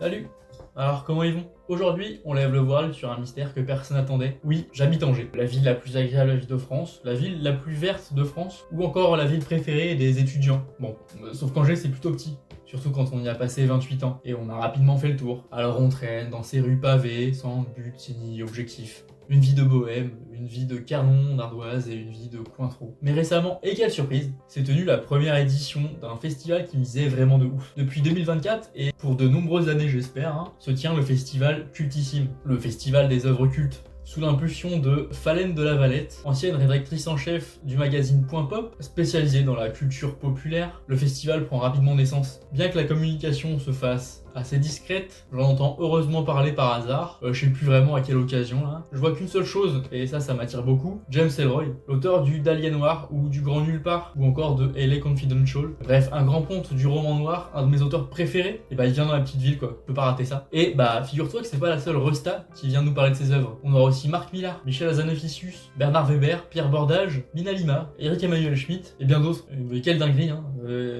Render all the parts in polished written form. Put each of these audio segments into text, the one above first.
Salut. Alors comment ils vont? Aujourd'hui, on lève le voile sur un mystère que personne n'attendait. Oui, j'habite Angers, la ville la plus agréable de France, la ville la plus verte de France, ou encore la ville préférée des étudiants. Bon, sauf qu'Angers c'est plutôt petit. Surtout quand on y a passé 28 ans, et on a rapidement fait le tour. Alors on traîne dans ces rues pavées, sans but ni objectif. Une vie de bohème, une vie de Carnon, d'ardoise et une vie de Cointreau. Mais récemment, et quelle surprise, s'est tenue la première édition d'un festival qui misait vraiment de ouf. Depuis 2024, et pour de nombreuses années j'espère, se tient le festival Cultissime, le festival des œuvres cultes. Sous l'impulsion de Falène de la Valette, ancienne rédactrice en chef du magazine Point Pop, spécialisée dans la culture populaire, le festival prend rapidement naissance. Bien que la communication se fasse assez discrète, j'en entends heureusement parler par hasard, je sais plus vraiment à quelle occasion là. Je vois qu'une seule chose, et ça m'attire beaucoup, James Ellroy, l'auteur du Dahlia Noir ou du Grand Nulle Part, ou encore de LA Confidential. Bref, un grand ponte du roman noir, un de mes auteurs préférés, et il vient dans la petite ville quoi, je peux pas rater ça. Et figure-toi que c'est pas la seule resta qui vient nous parler de ses œuvres. On aura aussi Marc Millar, Michel Hazanavicius, Bernard Weber, Pierre Bordage, Nina Lima, Eric Emmanuel Schmitt, et bien d'autres. Quelle dinguerie,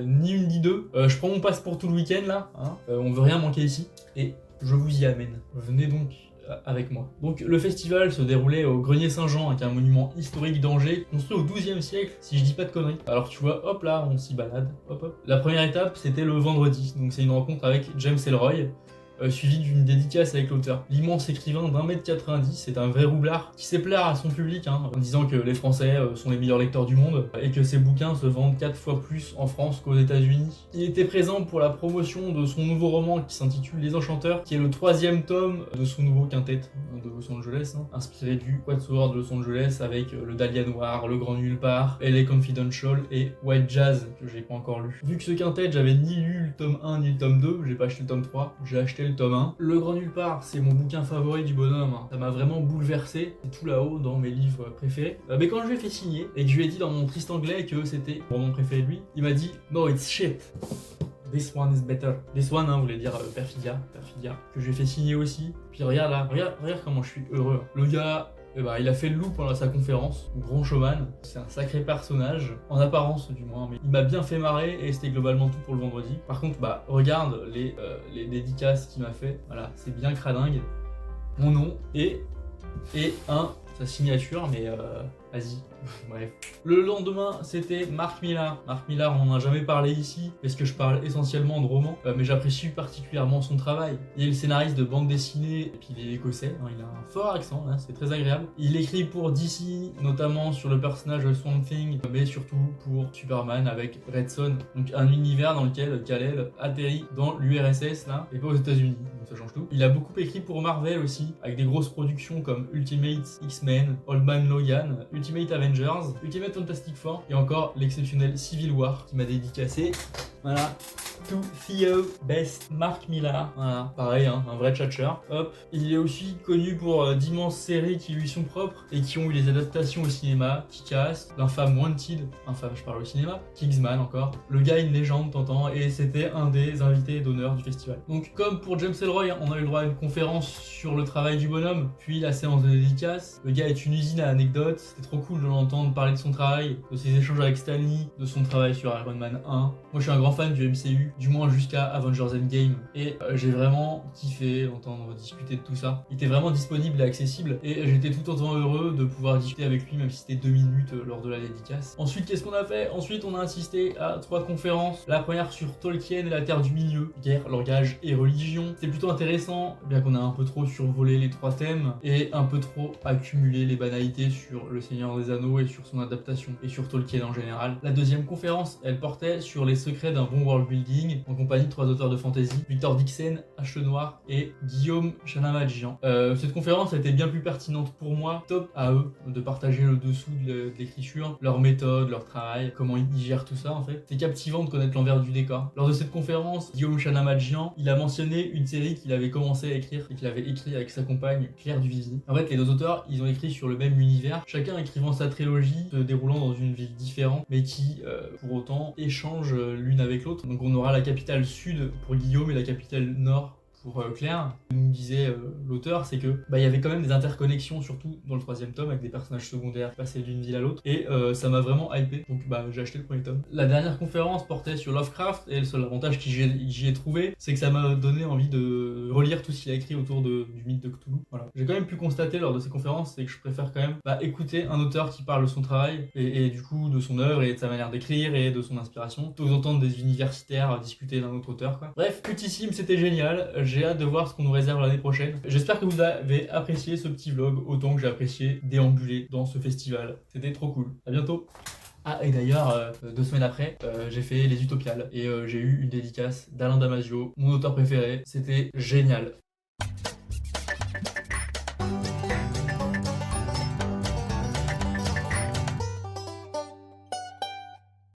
ni une ni deux. Je prends mon passe pour tout le week-end là, on veut rien manquer ici, et je vous y amène. Venez donc avec moi. Donc le festival se déroulait au Grenier Saint-Jean, qui est un monument historique d'Angers, construit au XIIe siècle, si je dis pas de conneries. Alors tu vois, hop là, on s'y balade, hop hop. La première étape, c'était le vendredi, donc c'est une rencontre avec James Ellroy, suivi d'une dédicace avec l'auteur. L'immense écrivain d'1m90, c'est un vrai roublard qui sait plaire à son public, en disant que les Français sont les meilleurs lecteurs du monde et que ses bouquins se vendent 4 fois plus en France qu'aux États-Unis. Il était présent pour la promotion de son nouveau roman qui s'intitule Les Enchanteurs, qui est le 3e tome de son nouveau quintet de Los Angeles, inspiré du Quatuor de Los Angeles avec le Dahlia Noir, le Grand Nulle Part, LA Confidential et White Jazz, que j'ai pas encore lu. Vu que ce quintet, j'avais ni lu le tome 1 ni le tome 2, j'ai pas acheté le tome 3, j'ai acheté le tome 1. Le Grand Nulle Part, c'est mon bouquin favori du bonhomme, ça m'a vraiment bouleversé, c'est tout là-haut dans mes livres préférés. Mais quand je lui ai fait signer et que je lui ai dit dans mon triste anglais que c'était mon roman préféré de lui, il m'a dit "No, it's shit. This one is better." This one voulait dire Perfidia, que je lui ai fait signer aussi. Puis regarde là, regarde comment je suis heureux. Le gars, il a fait le loup pendant sa conférence, grand showman, c'est un sacré personnage, en apparence du moins, mais il m'a bien fait marrer et c'était globalement tout pour le vendredi. Par contre, regarde les dédicaces qu'il m'a fait, voilà, c'est bien cradingue. Mon nom et sa signature, mais vas-y. Bref. Le lendemain, c'était Marc Millar. Marc Millar, on n'en a jamais parlé ici, parce que je parle essentiellement de romans, mais j'apprécie particulièrement son travail. Il est le scénariste de bande dessinée, et puis il est écossais, il a un fort accent, c'est très agréable. Il écrit pour DC, notamment sur le personnage de Swamp Thing, mais surtout pour Superman avec Red Son, donc un univers dans lequel Kal-El atterrit dans l'URSS, là, et pas aux États-Unis, donc ça change tout. Il a beaucoup écrit pour Marvel aussi, avec des grosses productions comme Ultimate X-Men, Old Man Logan, Ultimate Avengers, Ultimate Fantastic Four et encore l'exceptionnel Civil War qui m'a dédicacé. Voilà. To Theo Best, Marc Millar. Voilà, pareil, un vrai tchatcheur. Hop. Il est aussi connu pour d'immenses séries qui lui sont propres et qui ont eu des adaptations au cinéma. Kick-Ass, l'infâme Wanted, infâme je parle au cinéma, Kingsman encore. Le gars est une légende, t'entends, et c'était un des invités d'honneur du festival. Donc comme pour James Ellroy, on a eu le droit à une conférence sur le travail du bonhomme, puis la séance de dédicace. Le gars est une usine à anecdotes, c'était trop cool de l'entendre parler de son travail, de ses échanges avec Stan Lee, de son travail sur Iron Man 1. Moi je suis un grand fan du MCU, du moins jusqu'à Avengers Endgame, et j'ai vraiment kiffé d'entendre discuter de tout ça. Il était vraiment disponible et accessible, et j'étais tout autant heureux de pouvoir discuter avec lui, même si c'était 2 minutes lors de la dédicace. Ensuite, qu'est-ce qu'on a fait? Ensuite, on a assisté à 3 conférences. La première sur Tolkien et la Terre du Milieu, guerre, langage et religion. C'est plutôt intéressant, bien qu'on a un peu trop survolé les 3 thèmes, et un peu trop accumulé les banalités sur Le Seigneur des Anneaux et sur son adaptation, et sur Tolkien en général. La deuxième conférence, elle portait sur les secrets d'un bon world building, en compagnie de 3 auteurs de fantasy, Victor Dixon, H. Lenoir et Guillaume Chanamadjian. Cette conférence a été bien plus pertinente pour moi, top à eux, de partager le dessous de l'écriture, leur méthode, leur travail, comment ils gèrent tout ça en fait. C'est captivant de connaître l'envers du décor. Lors de cette conférence, Guillaume Chanamadjian, il a mentionné une série qu'il avait commencé à écrire et qu'il avait écrit avec sa compagne Claire Duvivier. En fait, les 2 auteurs, ils ont écrit sur le même univers, chacun écrivant sa trilogie, se déroulant dans une ville différente, mais qui, pour autant, échangent l'une avec l'autre. Donc on aura la capitale sud pour Guillaume et la capitale nord pour Claire, nous disait l'auteur, c'est que il y avait quand même des interconnexions, surtout dans le 3e tome, avec des personnages secondaires qui passaient d'une ville à l'autre, et ça m'a vraiment hypé, donc j'ai acheté le premier tome. La dernière conférence portait sur Lovecraft, et le seul avantage que j'y ai trouvé, c'est que ça m'a donné envie de relire tout ce qu'il a écrit autour du mythe de Cthulhu. Voilà. J'ai quand même pu constater lors de ces conférences, c'est que je préfère quand même écouter un auteur qui parle de son travail, et du coup de son œuvre, et de sa manière d'écrire, et de son inspiration, plutôt que d'entendre des universitaires discuter d'un autre auteur, quoi. Bref, Cultissime, c'était génial, j'ai hâte de voir ce qu'on nous réserve l'année prochaine. J'espère que vous avez apprécié ce petit vlog autant que j'ai apprécié déambuler dans ce festival. C'était trop cool. À bientôt. Ah, et d'ailleurs, 2 semaines après, j'ai fait Les Utopiales et j'ai eu une dédicace d'Alain Damasio, mon auteur préféré. C'était génial.